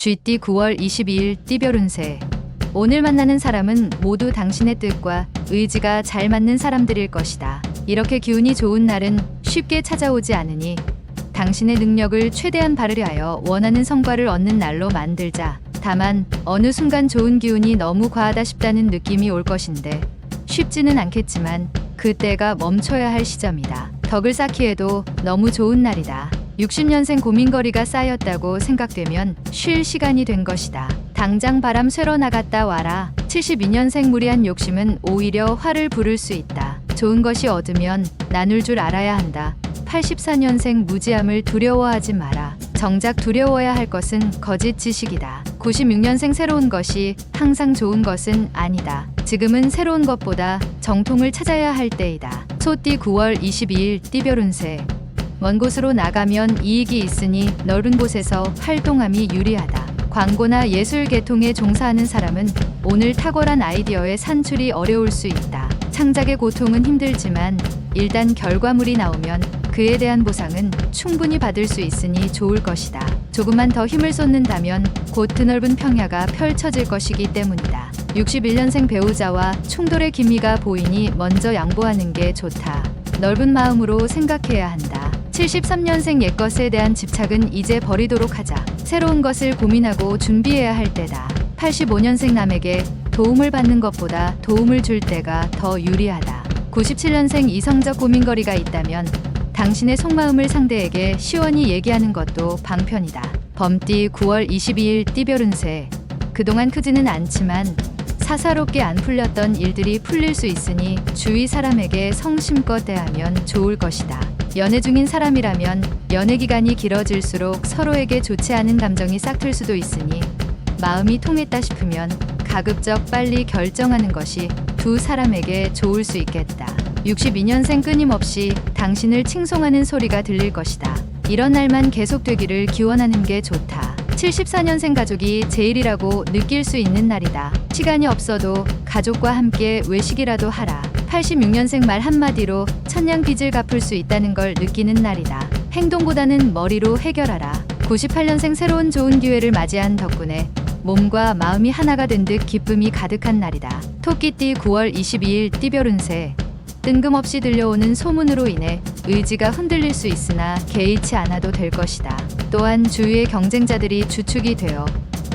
GT 9월 22일 띠별 운세. 오늘 만나는 사람은 모두 당신의 뜻과 의지가 잘 맞는 사람들일 것이다. 이렇게 기운이 좋은 날은 쉽게 찾아오지 않으니 당신의 능력을 최대한 발휘하여 원하는 성과를 얻는 날로 만들자. 다만 어느 순간 좋은 기운이 너무 과하다 싶다는 느낌이 올 것인데 쉽지는 않겠지만 그때가 멈춰야 할 시점이다. 덕을 쌓기에도 너무 좋은 날이다. 60년생 고민거리가 쌓였다고 생각되면 쉴 시간이 된 것이다. 당장 바람 쐬러 나갔다 와라. 72년생 무리한 욕심은 오히려 화를 부를 수 있다. 좋은 것이 얻으면 나눌 줄 알아야 한다. 84년생 무지함을 두려워하지 마라. 정작 두려워야 할 것은 거짓 지식이다. 96년생 새로운 것이 항상 좋은 것은 아니다. 지금은 새로운 것보다 정통을 찾아야 할 때이다. 소띠 9월 22일 띠별 운세. 먼 곳으로 나가면 이익이 있으니 넓은 곳에서 활동함이 유리하다. 광고나 예술 계통에 종사하는 사람은 오늘 탁월한 아이디어의 산출이 어려울 수 있다. 창작의 고통은 힘들지만 일단 결과물이 나오면 그에 대한 보상은 충분히 받을 수 있으니 좋을 것이다. 조금만 더 힘을 쏟는다면 곧 드넓은 평야가 펼쳐질 것이기 때문이다. 61년생 배우자와 충돌의 기미가 보이니 먼저 양보하는 게 좋다. 넓은 마음으로 생각해야 한다. 73년생 옛것에 대한 집착은 이제 버리도록 하자. 새로운 것을 고민하고 준비해야 할 때다. 85년생 남에게 도움을 받는 것보다 도움을 줄 때가 더 유리하다. 97년생 이성적 고민거리가 있다면 당신의 속마음을 상대에게 시원히 얘기하는 것도 방편이다. 범띠 9월 22일 띠별 운세. 그동안 크지는 않지만 사사롭게 안 풀렸던 일들이 풀릴 수 있으니 주위 사람에게 성심껏 대하면 좋을 것이다. 연애 중인 사람이라면 연애 기간이 길어질수록 서로에게 좋지 않은 감정이 싹틀 수도 있으니 마음이 통했다 싶으면 가급적 빨리 결정하는 것이 두 사람에게 좋을 수 있겠다. 62년생 끊임없이 당신을 칭송하는 소리가 들릴 것이다. 이런 날만 계속되기를 기원하는 게 좋다. 74년생 가족이 제일이라고 느낄 수 있는 날이다. 시간이 없어도 가족과 함께 외식이라도 하라. 86년생 말 한마디로 천냥 빚을 갚을 수 있다는 걸 느끼는 날이다. 행동보다는 머리로 해결하라. 98년생 새로운 좋은 기회를 맞이한 덕분에 몸과 마음이 하나가 된 듯 기쁨이 가득한 날이다. 토끼띠 9월 22일 띠별 운세. 뜬금없이 들려오는 소문으로 인해 의지가 흔들릴 수 있으나 개의치 않아도 될 것이다. 또한 주위의 경쟁자들이 주축이 되어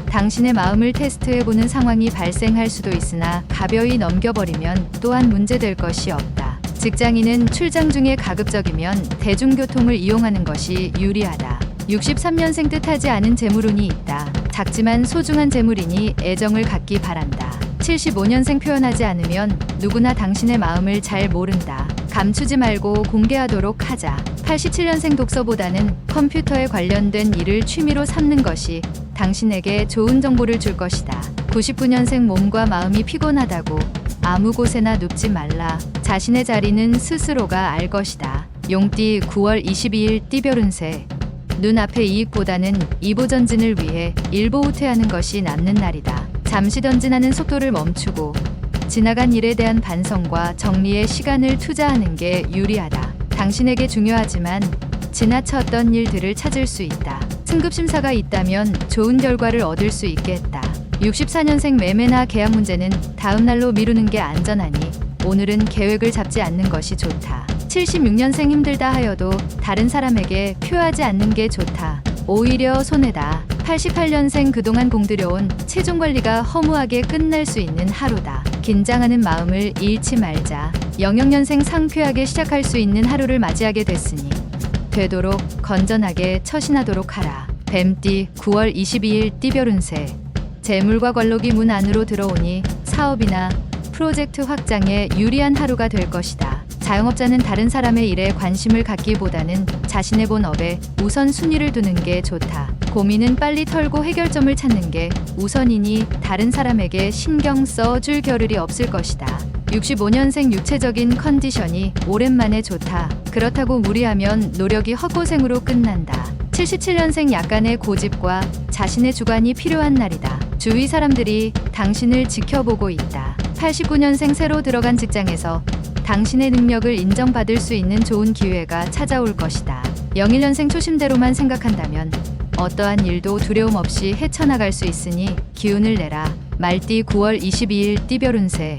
당신의 마음을 테스트해보는 상황이 발생할 수도 있으나 가벼이 넘겨버리면 또한 문제될 것이 없다. 직장인은 출장 중에 가급적이면 대중교통을 이용하는 것이 유리하다. 63년생 뜻하지 않은 재물운이 있다. 작지만 소중한 재물이니 애정을 갖기 바란다. 75년생 표현하지 않으면 누구나 당신의 마음을 잘 모른다. 감추지 말고 공개하도록 하자. 87년생 독서보다는 컴퓨터에 관련된 일을 취미로 삼는 것이 당신에게 좋은 정보를 줄 것이다. 99년생 몸과 마음이 피곤하다고 아무 곳에나 눕지 말라. 자신의 자리는 스스로가 알 것이다. 용띠 9월 22일 띠별 운세. 눈앞의 이익보다는 이보 전진을 위해 일보 후퇴하는 것이 낫는 날이다. 잠시 전진하는 속도를 멈추고 지나간 일에 대한 반성과 정리에 시간을 투자하는 게 유리하다. 당신에게 중요하지만 지나쳤던 일들을 찾을 수 있다. 승급심사가 있다면 좋은 결과를 얻을 수 있겠다. 64년생 매매나 계약 문제는 다음 날로 미루는 게 안전하니 오늘은 계획을 잡지 않는 것이 좋다. 76년생 힘들다 하여도 다른 사람에게 표하지 않는 게 좋다. 오히려 손해다. 88년생 그동안 공들여온 체중 관리가 허무하게 끝날 수 있는 하루다. 긴장하는 마음을 잃지 말자. 00년생 상쾌하게 시작할 수 있는 하루를 맞이하게 됐으니 되도록 건전하게 처신하도록 하라. 뱀띠 9월 22일 띠별 운세. 재물과 관록이 문 안으로 들어오니 사업이나 프로젝트 확장에 유리한 하루가 될 것이다. 자영업자는 다른 사람의 일에 관심을 갖기보다는 자신의 본업에 우선 순위를 두는 게 좋다. 고민은 빨리 털고 해결점을 찾는 게 우선이니 다른 사람에게 신경 써줄 겨를이 없을 것이다. 65년생 육체적인 컨디션이 오랜만에 좋다. 그렇다고 무리하면 노력이 헛고생으로 끝난다. 77년생 약간의 고집과 자신의 주관이 필요한 날이다. 주위 사람들이 당신을 지켜보고 있다. 89년생 새로 들어간 직장에서 당신의 능력을 인정받을 수 있는 좋은 기회가 찾아올 것이다. 01년생 초심대로만 생각한다면 어떠한 일도 두려움 없이 헤쳐나갈 수 있으니 기운을 내라. 말띠 9월 22일 띠별 운세.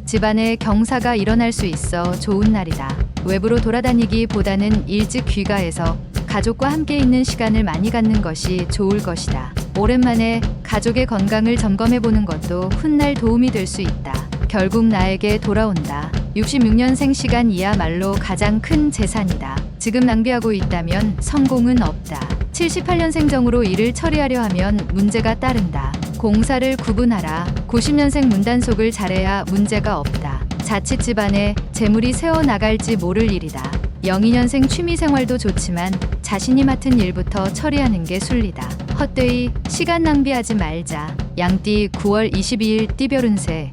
집안에 경사가 일어날 수 있어 좋은 날이다. 외부로 돌아다니기보다는 일찍 귀가해서 가족과 함께 있는 시간을 많이 갖는 것이 좋을 것이다. 오랜만에 가족의 건강을 점검해보는 것도 훗날 도움이 될 수 있다. 결국 나에게 돌아온다. 66년생 시간이야말로 가장 큰 재산이다. 지금 낭비하고 있다면 성공은 없다. 78년생 정으로 일을 처리하려 하면 문제가 따른다. 공사를 구분하라. 90년생 문단속을 잘해야 문제가 없다. 자칫 집안에 재물이 새어나갈지 모를 일이다. 02년생 취미생활도 좋지만 자신이 맡은 일부터 처리하는 게 순리다. 헛되이 시간 낭비하지 말자. 양띠 9월 22일 띠별 운세.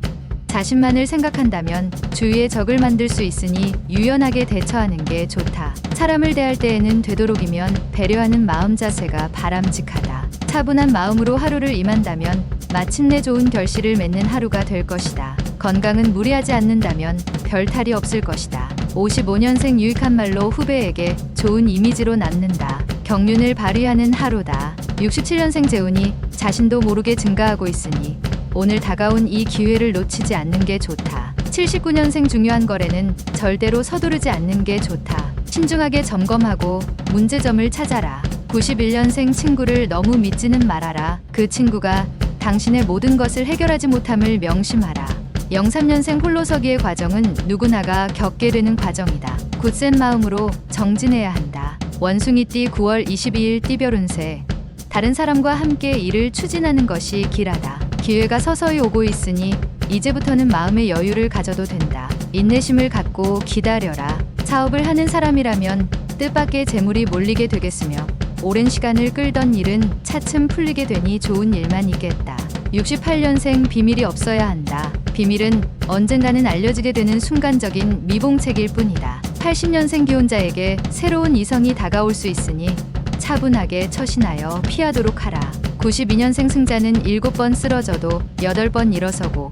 자신만을 생각한다면 주위에 적을 만들 수 있으니 유연하게 대처하는 게 좋다. 사람을 대할 때에는 되도록이면 배려하는 마음 자세가 바람직하다. 차분한 마음으로 하루를 임한다면 마침내 좋은 결실을 맺는 하루가 될 것이다. 건강은 무리하지 않는다면 별 탈이 없을 것이다. 55년생 유익한 말로 후배에게 좋은 이미지로 남는다. 경륜을 발휘하는 하루다. 67년생 재운이 자신도 모르게 증가하고 있으니 오늘 다가온 이 기회를 놓치지 않는 게 좋다. 79년생 중요한 거래는 절대로 서두르지 않는 게 좋다. 신중하게 점검하고 문제점을 찾아라. 91년생 친구를 너무 믿지는 말아라. 그 친구가 당신의 모든 것을 해결하지 못함을 명심하라. 03년생 홀로서기의 과정은 누구나가 겪게 되는 과정이다. 굳센 마음으로 정진해야 한다. 원숭이띠 9월 22일 띠별 운세. 다른 사람과 함께 일을 추진하는 것이 길하다. 기회가 서서히 오고 있으니 이제부터는 마음의 여유를 가져도 된다. 인내심을 갖고 기다려라. 사업을 하는 사람이라면 뜻밖의 재물이 몰리게 되겠으며 오랜 시간을 끌던 일은 차츰 풀리게 되니 좋은 일만 있겠다. 68년생 비밀이 없어야 한다. 비밀은 언젠가는 알려지게 되는 순간적인 미봉책일 뿐이다. 80년생 기혼자에게 새로운 이성이 다가올 수 있으니 차분하게 처신하여 피하도록 하라. 92년생 승자는 7번 쓰러져도 8번 일어서고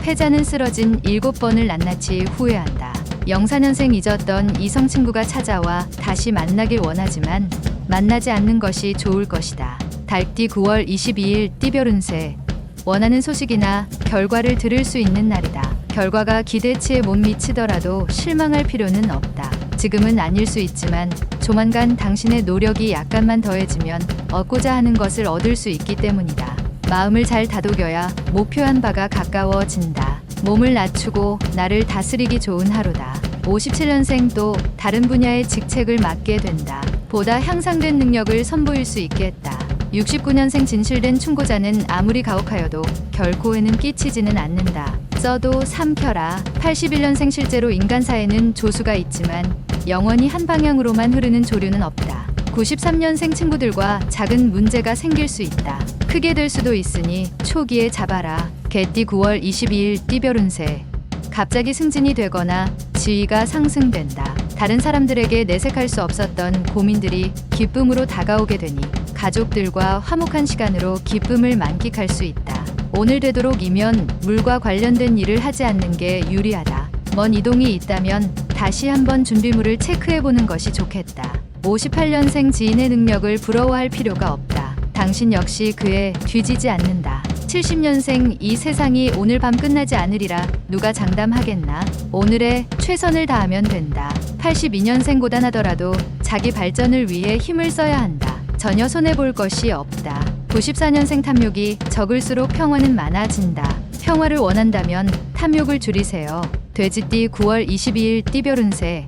패자는 쓰러진 7번을 낱낱이 후회한다. 04년생 잊었던 이성 친구가 찾아와 다시 만나길 원하지만 만나지 않는 것이 좋을 것이다. 달띠 9월 22일 띠별 운세. 원하는 소식이나 결과를 들을 수 있는 날이다. 결과가 기대치에 못 미치더라도 실망할 필요는 없다. 지금은 아닐 수 있지만 조만간 당신의 노력이 약간만 더해지면 얻고자 하는 것을 얻을 수 있기 때문이다. 마음을 잘 다독여야 목표한 바가 가까워진다. 몸을 낮추고 나를 다스리기 좋은 하루다. 57년생도 다른 분야의 직책을 맡게 된다. 보다 향상된 능력을 선보일 수 있겠다. 69년생 진실된 충고자는 아무리 가혹하여도 결코에는 끼치지는 않는다. 써도 삼켜라. 81년생 실제로 인간사에는 조수가 있지만 영원히 한 방향으로만 흐르는 조류는 없다. 93년생 친구들과 작은 문제가 생길 수 있다. 크게 될 수도 있으니 초기에 잡아라. 개띠 9월 22일 띠별 운세. 갑자기 승진이 되거나 지위가 상승된다. 다른 사람들에게 내색할 수 없었던 고민들이 기쁨으로 다가오게 되니 가족들과 화목한 시간으로 기쁨을 만끽할 수 있다. 오늘 되도록이면 물과 관련된 일을 하지 않는 게 유리하다. 먼 이동이 있다면 다시 한번 준비물을 체크해보는 것이 좋겠다. 58년생 지인의 능력을 부러워할 필요가 없다. 당신 역시 그에 뒤지지 않는다. 70년생 이 세상이 오늘 밤 끝나지 않으리라 누가 장담하겠나? 오늘에 최선을 다하면 된다. 82년생 고단하더라도 자기 발전을 위해 힘을 써야 한다. 전혀 손해볼 것이 없다. 94년생 탐욕이 적을수록 평화는 많아진다. 평화를 원한다면 탐욕을 줄이세요. 돼지띠 9월 22일 띠별 운세.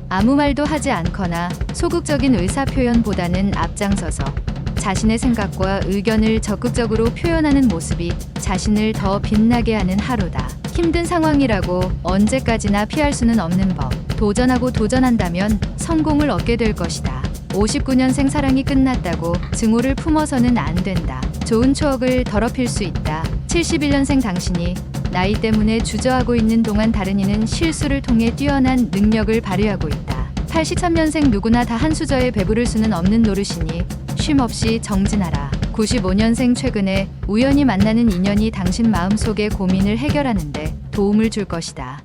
아무 말도 하지 않거나 소극적인 의사표현보다는 앞장서서 자신의 생각과 의견을 적극적으로 표현하는 모습이 자신을 더 빛나게 하는 하루다. 힘든 상황이라고 언제까지나 피할 수는 없는 법. 도전하고 도전한다면 성공을 얻게 될 것이다. 59년생 사랑이 끝났다고 증오를 품어서는 안 된다. 좋은 추억을 더럽힐 수 있다. 71년생 당신이 나이 때문에 주저하고 있는 동안 다른 이는 실수를 통해 뛰어난 능력을 발휘하고 있다. 83년생 누구나 다 한 수저에 배부를 수는 없는 노릇이니 쉼없이 정진하라. 95년생 최근에 우연히 만나는 인연이 당신 마음속의 고민을 해결하는데 도움을 줄 것이다.